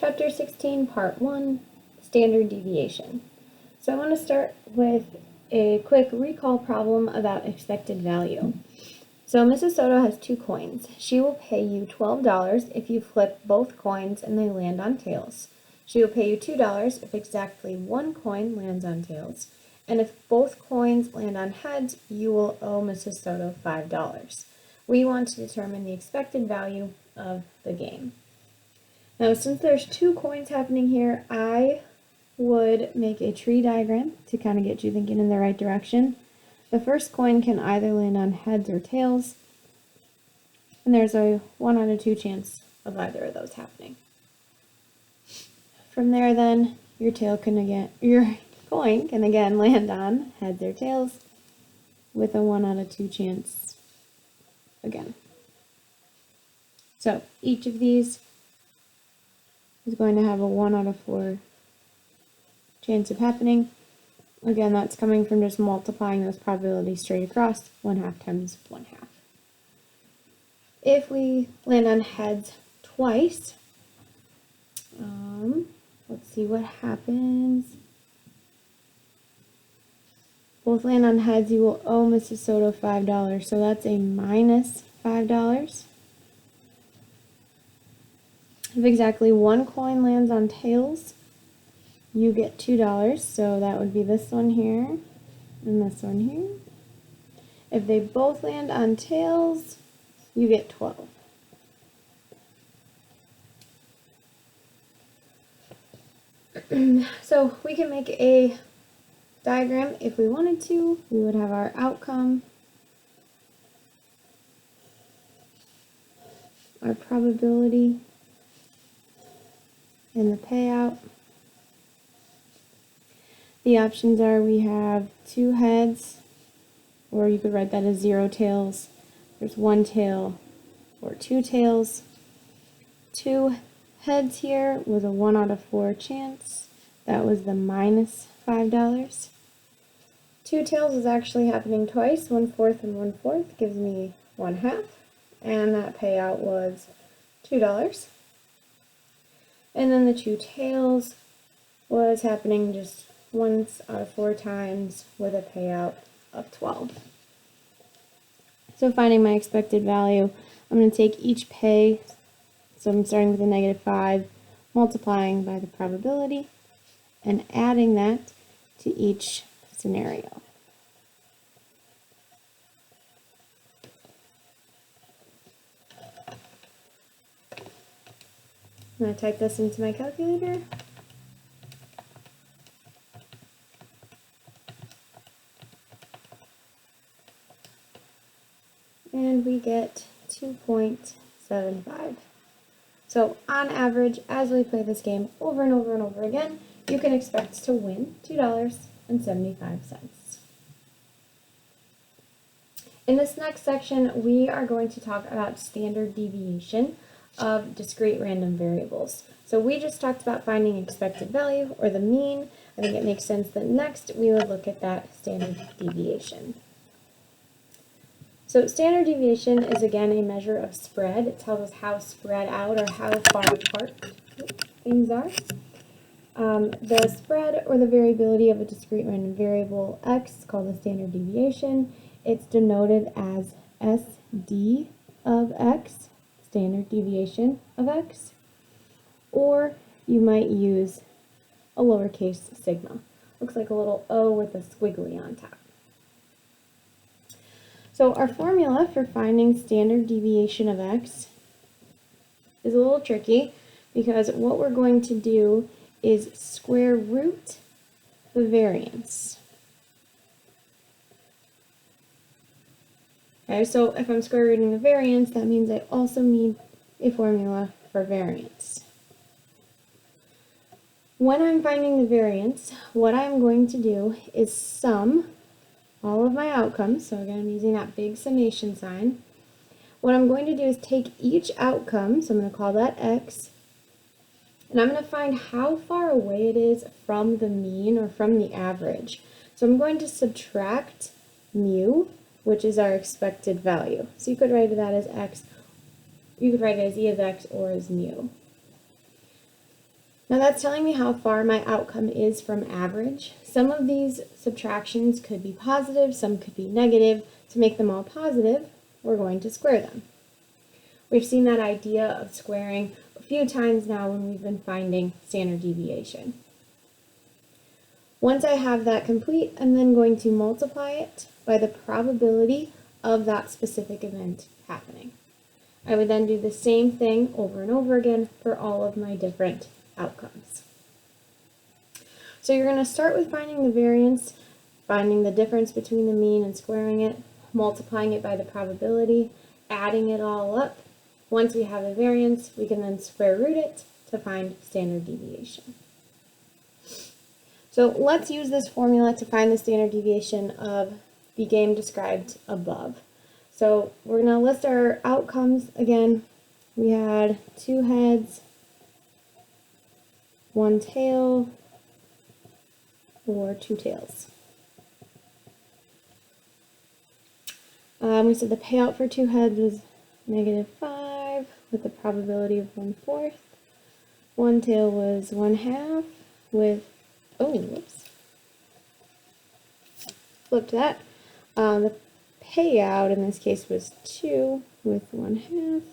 Chapter 16, Part 1, Standard Deviation. So I want to start with a quick recall problem about expected value. So Mrs. Soto has 2 coins. She will pay you $12 if you flip both coins and they land on tails. She will pay you $2 if exactly 1 coin lands on tails. And if both coins land on heads, you will owe Mrs. Soto $5. We want to determine the expected value of the game. Now, since there's 2 coins happening here, I would make a tree diagram to kind of get you thinking in the right direction. The first coin can either land on heads or tails, and there's a 1 out of 2 chance of either of those happening. From there, then, your coin can again land on heads or tails with a 1 out of 2 chance again. So each of these is going to have a 1 out of 4 chance of happening. Again, that's coming from just multiplying those probabilities straight across. 1/2 times 1/2. If we land on heads twice, let's see what happens. Both land on heads, you will owe Mrs. Soto $5, so that's a minus $5. If exactly 1 coin lands on tails, you get $2, so that would be this one here and this one here. If they both land on tails, you get 12. So we can make a diagram if we wanted to. We would have our outcome, our probability, and the payout. The options are we have 2 heads, or you could write that as 0 tails. There's 1 tail or 2 tails. 2 heads here with a 1 out of 4 chance. That was the minus $5. 2 tails is actually happening twice. 1/4 and 1/4 gives me 1/2. And that payout was $2. And then the 2 tails was happening just once out of 4 times with a payout of 12. So finding my expected value, I'm going to take each pay, so I'm starting with a -5, multiplying by the probability, and adding that to each scenario. I'm going to type this into my calculator. And we get 2.75. So on average, as we play this game over and over and over again, you can expect to win $2.75. In this next section, we are going to talk about standard deviation of discrete random variables. So we just talked about finding expected value, or the mean. I think it makes sense that next we would look at that standard deviation. So standard deviation is again a measure of spread. It tells us how spread out or how far apart things are. The spread or the variability of a discrete random variable x is called the standard deviation. It's denoted as SD of x, standard deviation of x, or you might use a lowercase sigma. Looks like a little O with a squiggly on top. So our formula for finding standard deviation of x is a little tricky because what we're going to do is square root the variance. Okay, so if I'm square rooting the variance, that means I also need a formula for variance. When I'm finding the variance, what I'm going to do is sum all of my outcomes. So again, I'm using that big summation sign. What I'm going to do is take each outcome, so I'm going to call that x, and I'm going to find how far away it is from the mean or from the average. So I'm going to subtract mu, which is our expected value. So you could write that as x, you could write it as e of x or as mu. Now that's telling me how far my outcome is from average. Some of these subtractions could be positive, some could be negative. To make them all positive, we're going to square them. We've seen that idea of squaring a few times now when we've been finding standard deviation. Once I have that complete, I'm then going to multiply it by the probability of that specific event happening. I would then do the same thing over and over again for all of my different outcomes. So you're going to start with finding the variance, finding the difference between the mean and squaring it, multiplying it by the probability, adding it all up. Once we have the variance, we can then square root it to find standard deviation. So let's use this formula to find the standard deviation of the game described above. So we're going to list our outcomes again. We had 2 heads, 1 tail, or 2 tails. We said the payout for 2 heads was -5 with a probability of 1/4. 1 tail was 1/2 with, whoops, flipped that. The payout in this case was 2 with 1/2.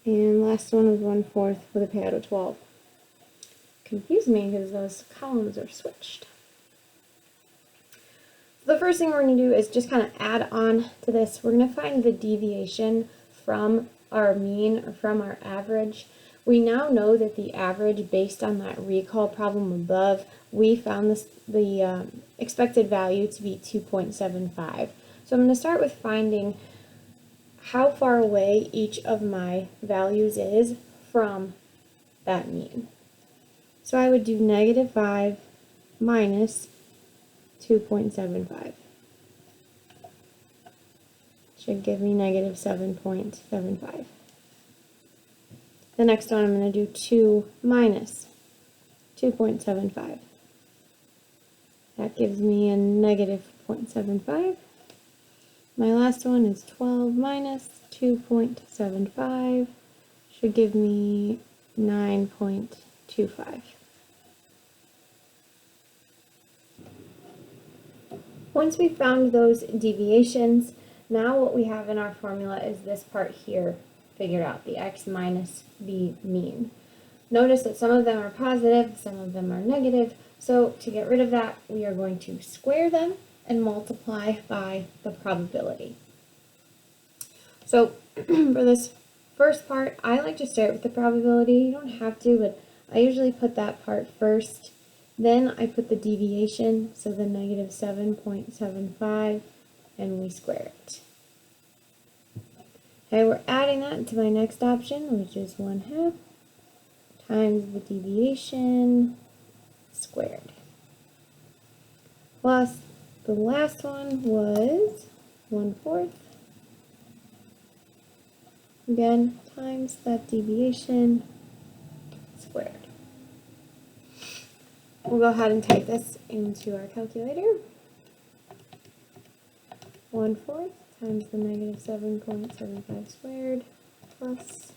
And last one was 1/4 with a payout of 12. Confused me because those columns are switched. The first thing we're going to do is just kind of add on to this. We're going to find the deviation from our mean or from our average. We now know that the average, based on that recall problem above, we found the expected value to be 2.75. So I'm going to start with finding how far away each of my values is from that mean. So I would do -5 minus 2.75. Should give me -7.75. The next one I'm going to do 2 minus 2.75. That gives me a -0.75. My last one is 12 minus 2.75. Should give me 9.25. Once we've found those deviations, now what we have in our formula is this part here figured out, the x minus the mean. Notice that some of them are positive, some of them are negative, so to get rid of that, we are going to square them and multiply by the probability. So for this first part, I like to start with the probability. You don't have to, but I usually put that part first. Then I put the deviation, so the -7.75, and we square it. Okay, we're adding that to my next option, which is 1/2 times the deviation squared. Plus, the last one was 1/4. Again, times that deviation squared. We'll go ahead and type this into our calculator. 1/4 times the -7.75 squared plus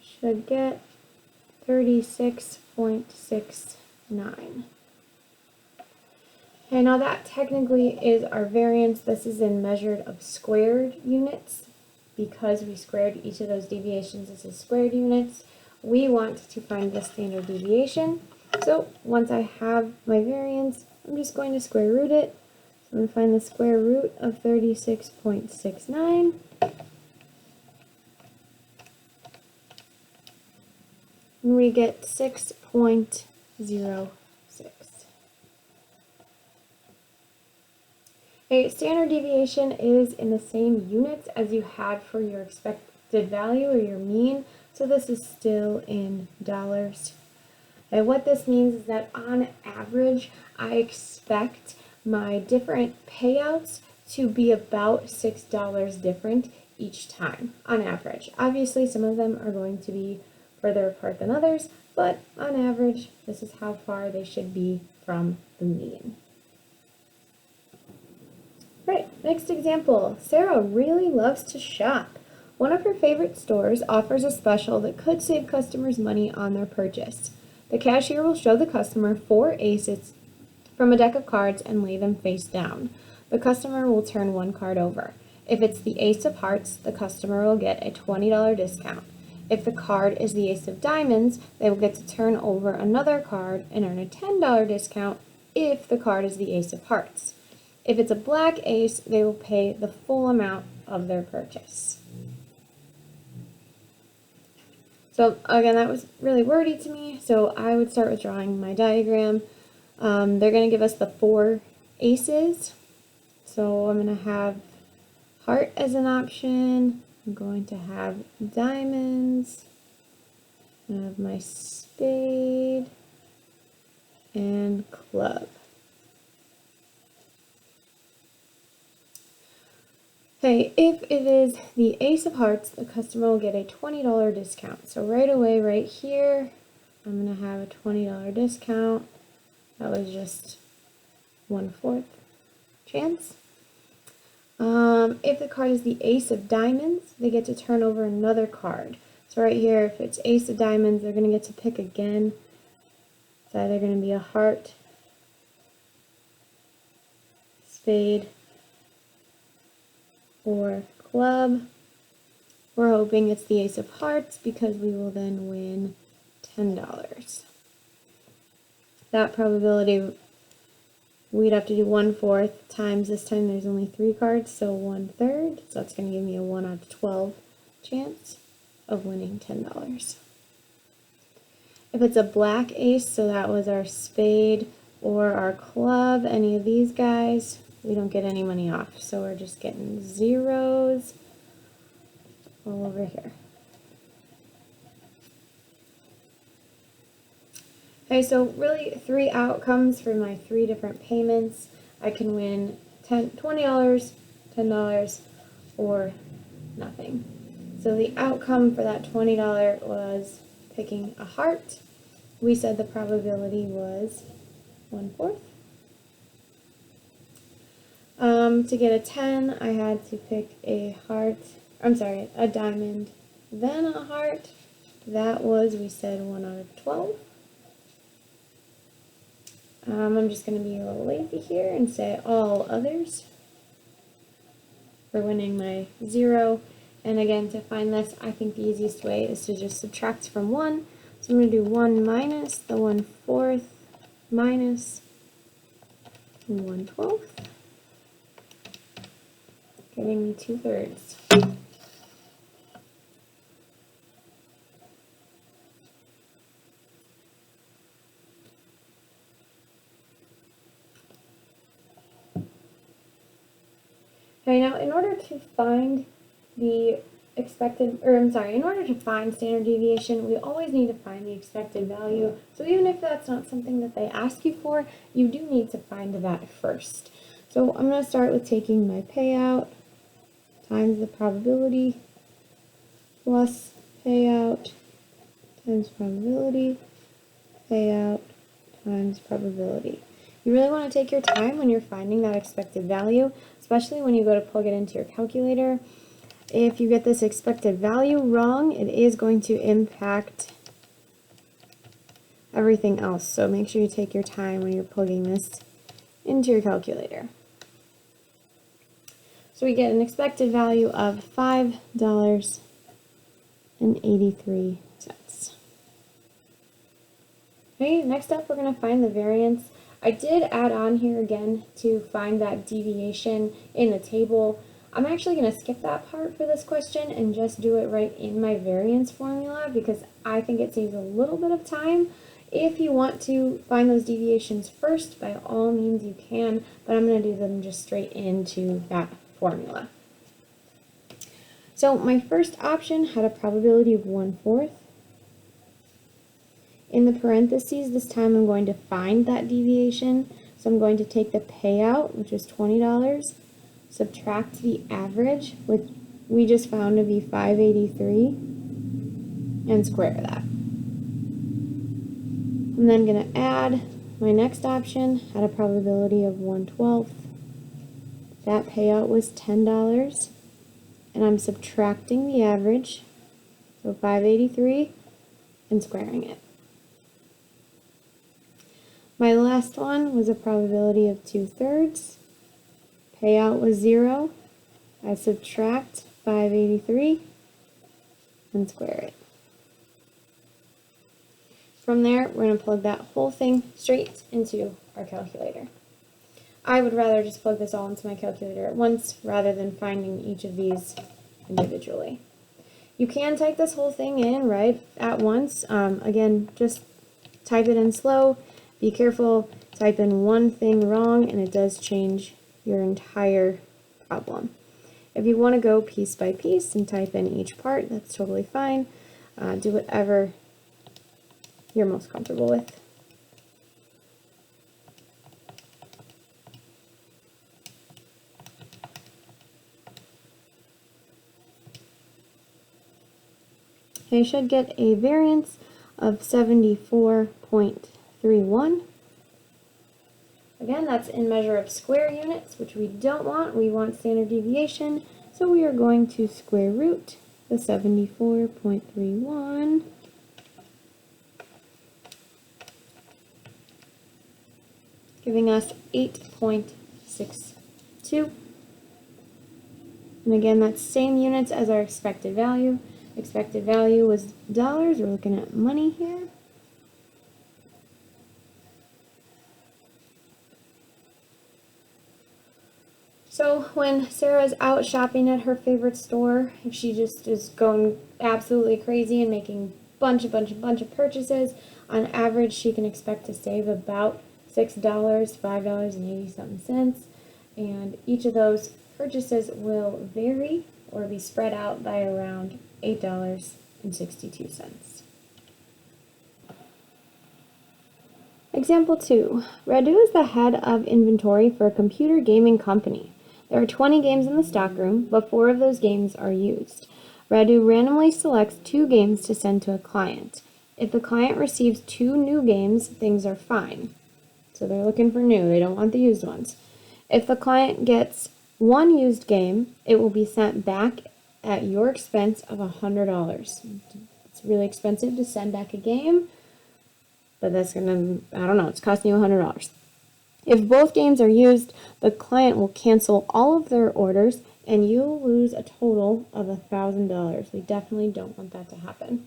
should get 36.69. Okay, now that technically is our variance. This is in measured of squared units. Because we squared each of those deviations, this is squared units. We want to find the standard deviation. So once I have my variance, I'm just going to square root it. So I'm going to find the square root of 36.69. And we get 6.06. Okay, standard deviation is in the same units as you had for your expected value or your mean, so this is still in dollars. And what this means is that on average, I expect my different payouts to be about $6 different each time, on average. Obviously, some of them are going to be further apart than others, but on average, this is how far they should be from the mean. Right, next example. Sarah really loves to shop. One of her favorite stores offers a special that could save customers money on their purchase. The cashier will show the customer 4 aces from a deck of cards and lay them face down. The customer will turn one card over. If it's the ace of hearts, the customer will get a $20 discount. If the card is the ace of diamonds, they will get to turn over another card and earn a $10 discount if the card is the ace of hearts. If it's a black ace, they will pay the full amount of their purchase. So again, that was really wordy to me, so I would start with drawing my diagram. They're going to give us the 4 aces, so I'm going to have heart as an option. I'm going to have diamonds. I have my spade and club. Okay, if it is the ace of hearts, the customer will get a $20 discount. So right away, right here, I'm going to have a $20 discount. That was just 1/4 chance. If the card is the ace of diamonds, they get to turn over another card. So right here, if it's ace of diamonds, they're going to get to pick again. It's either going to be a heart, spade, or club. We're hoping it's the ace of hearts because we will then win $10. That probability, we'd have to do 1/4 times, this time there's only 3 cards, so 1/3. So that's going to give me a 1 out of 12 chance of winning $10. If it's a black ace, so that was our spade or our club, any of these guys, we don't get any money off. So we're just getting zeros all over here. Okay, so really 3 outcomes for my 3 different payments. I can win $20, $10, or nothing. So the outcome for that $20 was picking a heart. We said the probability was 1/4. To get a 10, I had to pick a diamond, then a heart. That was, we said, 1 out of 12. I'm just going to be a little lazy here and say all others for winning my 0. And again, to find this, I think the easiest way is to just subtract from 1. So I'm going to do 1 minus the 1/4 minus 1/12, giving me 2/3. Okay, now in order to find in order to find standard deviation, we always need to find the expected value. So even if that's not something that they ask you for, you do need to find that first. So I'm going to start with taking my payout times the probability plus payout times probability, payout times probability. You really want to take your time when you're finding that expected value, especially when you go to plug it into your calculator. If you get this expected value wrong, it is going to impact everything else. So make sure you take your time when you're plugging this into your calculator. So we get an expected value of $5.83. Okay, next up we're going to find the variance. I did add on here again to find that deviation in the table. I'm actually going to skip that part for this question and just do it right in my variance formula because I think it saves a little bit of time. If you want to find those deviations first, by all means you can, but I'm going to do them just straight into that formula. So my first option had a probability of 1/4. In the parentheses, this time I'm going to find that deviation. So I'm going to take the payout, which is $20, subtract the average, which we just found to be $5.83, and square that. I'm then going to add my next option at a probability of 1/12. That payout was $10, and I'm subtracting the average, so 583, and squaring it. My last one was a probability of 2/3. Payout was 0. I subtract 583 and square it. From there, we're going to plug that whole thing straight into our calculator. I would rather just plug this all into my calculator at once rather than finding each of these individually. You can type this whole thing in right at once. Again, just type it in slow. Be careful, type in one thing wrong and it does change your entire problem. If you want to go piece by piece and type in each part, that's totally fine. Do whatever you're most comfortable with. You should get a variance of 74.31. Again, that's in measure of square units, which we don't want. We want standard deviation, so we are going to square root the 74.31. Giving us 8.62. And again, that's same units as our expected value. Expected value was dollars. We're looking at money here. So when Sarah's out shopping at her favorite store, if she just is going absolutely crazy and making bunch of purchases, on average she can expect to save about $6, $5.80 and each of those purchases will vary or be spread out by around $8.62. Example 2. Radu is the head of inventory for a computer gaming company. There are 20 games in the stockroom, but 4 of those games are used. Radu randomly selects 2 games to send to a client. If the client receives 2 new games, things are fine. So they're looking for new, they don't want the used ones. If the client gets 1 used game, it will be sent back at your expense of $100. It's really expensive to send back a game, but that's it's costing you $100. If both games are used, the client will cancel all of their orders and you'll lose a total of $1,000. We definitely don't want that to happen.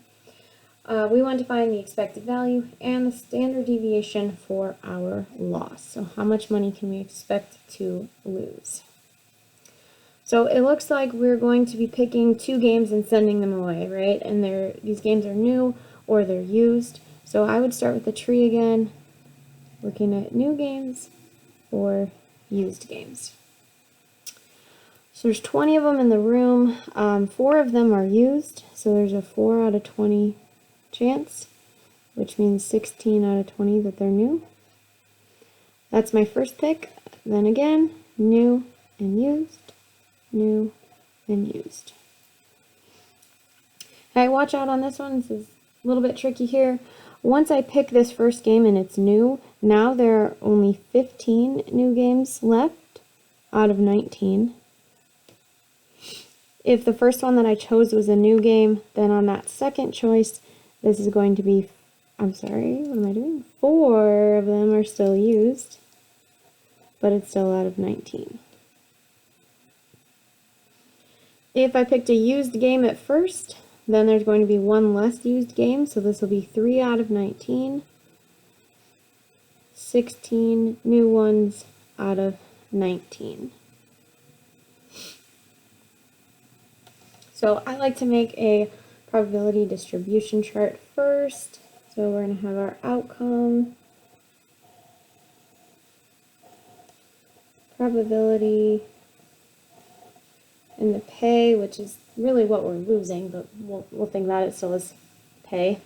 We want to find the expected value and the standard deviation for our loss. So how much money can we expect to lose? So it looks like we're going to be picking 2 games and sending them away, right? And these games are new or they're used. So I would start with the tree again, looking at new games or used games. So there's 20 of them in the room. 4 of them are used, so there's a 4 out of 20 chance, which means 16 out of 20 that they're new. That's my first pick. Then again, new and used. New and used. Okay, watch out on this one. This is a little bit tricky here. Once I pick this first game and it's new, now there are only 15 new games left out of 19. If the first one that I chose was a new game, then on that second choice, this is going to be, 4 of them are still used, but it's still out of 19. If I picked a used game at first, then there's going to be 1 less used game, so this will be 3 out of 19. 16 new ones out of 19. So I like to make a probability distribution chart first. So we're going to have our outcome, probability, and the pay, which is really what we're losing, but we'll think about it still as pay.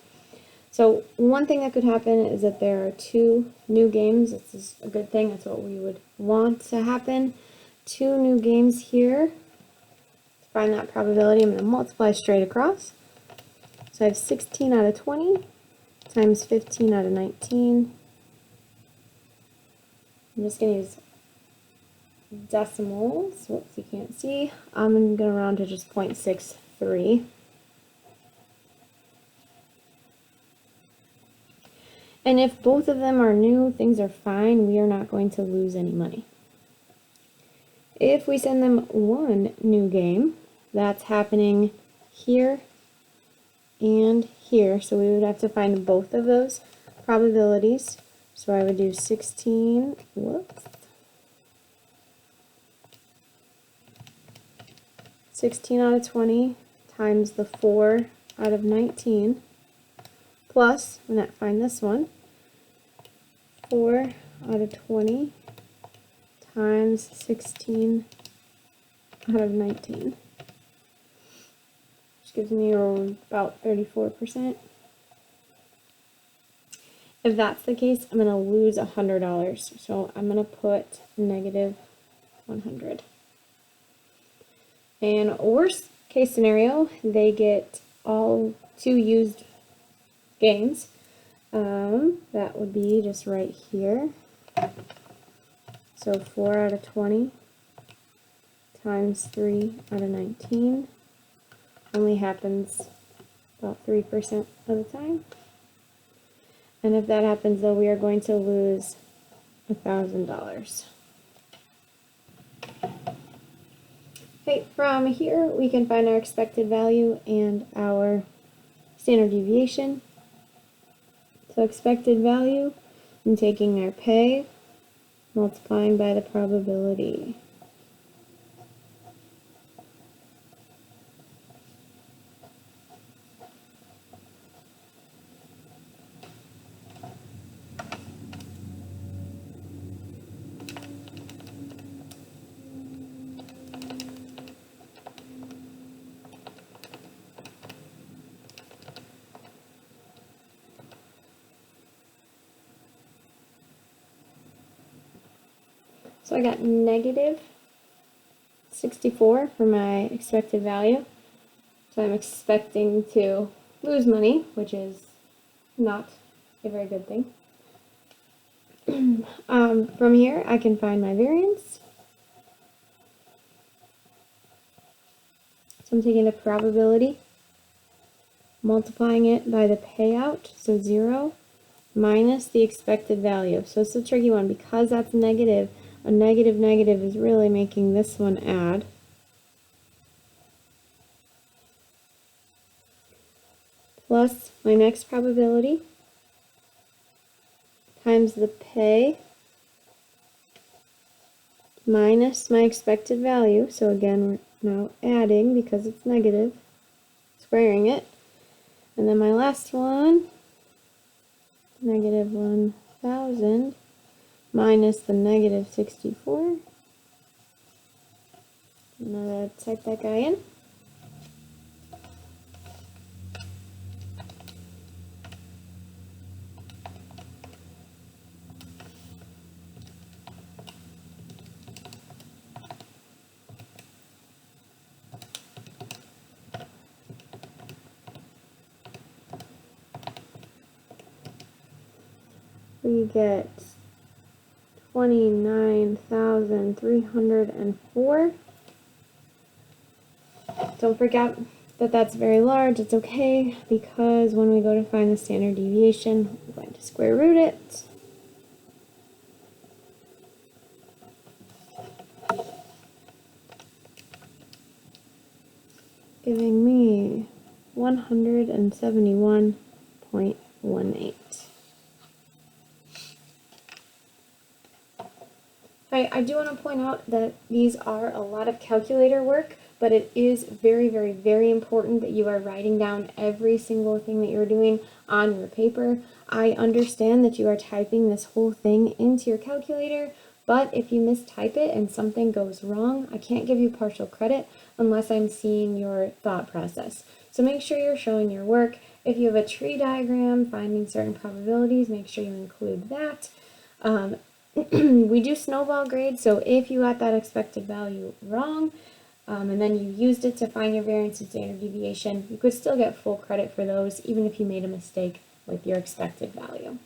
So one thing that could happen is that there are 2 new games. This is a good thing. That's what we would want to happen. 2 new games here. To find that probability, I'm going to multiply straight across. So I have 16 out of 20 times 15 out of 19. I'm just going to use decimals. Whoops, you can't see. I'm going to round to just 0.63. And if both of them are new, things are fine. We are not going to lose any money. If we send them one new game, that's happening here and here. So we would have to find both of those probabilities. So I would do 16, whoops, 16 out of 20 times the 4 out of 19 plus, I'm going to find this one, 4 out of 20 times 16 out of 19, which gives me about 34%. If that's the case, I'm going to lose $100. So I'm going to put negative 100. And worst case scenario, they get all 2 used games. That would be just right here. So 4 out of 20 times 3 out of 19 only happens about 3% of the time. And if that happens, though, we are going to lose $1,000. Okay, from here we can find our expected value and our standard deviation. So expected value, I'm taking our pay, multiplying by the probability. So I got negative 64 for my expected value. So I'm expecting to lose money, which is not a very good thing. From here, I can find my variance. So I'm taking the probability, multiplying it by the payout, so 0, minus the expected value. So it's a tricky one because that's negative. A negative negative is really making this one add. Plus my next probability times the pay minus my expected value. So again, we're now adding because it's negative, squaring it. And then my last one, negative 1,000 minus the negative 64. I'm going to type that guy in. We get 29,304. Don't forget that that's very large. It's okay because when we go to find the standard deviation, we're going to square root it. Giving me 171.18. I do want to point out that these are a lot of calculator work, but it is very, very, very important that you are writing down every single thing that you're doing on your paper. I understand that you are typing this whole thing into your calculator, but if you mistype it and something goes wrong, I can't give you partial credit unless I'm seeing your thought process. So make sure you're showing your work. If you have a tree diagram, finding certain probabilities, make sure you include that. We do snowball grade, so if you got that expected value wrong, and then you used it to find your variance and standard deviation, you could still get full credit for those, even if you made a mistake with your expected value.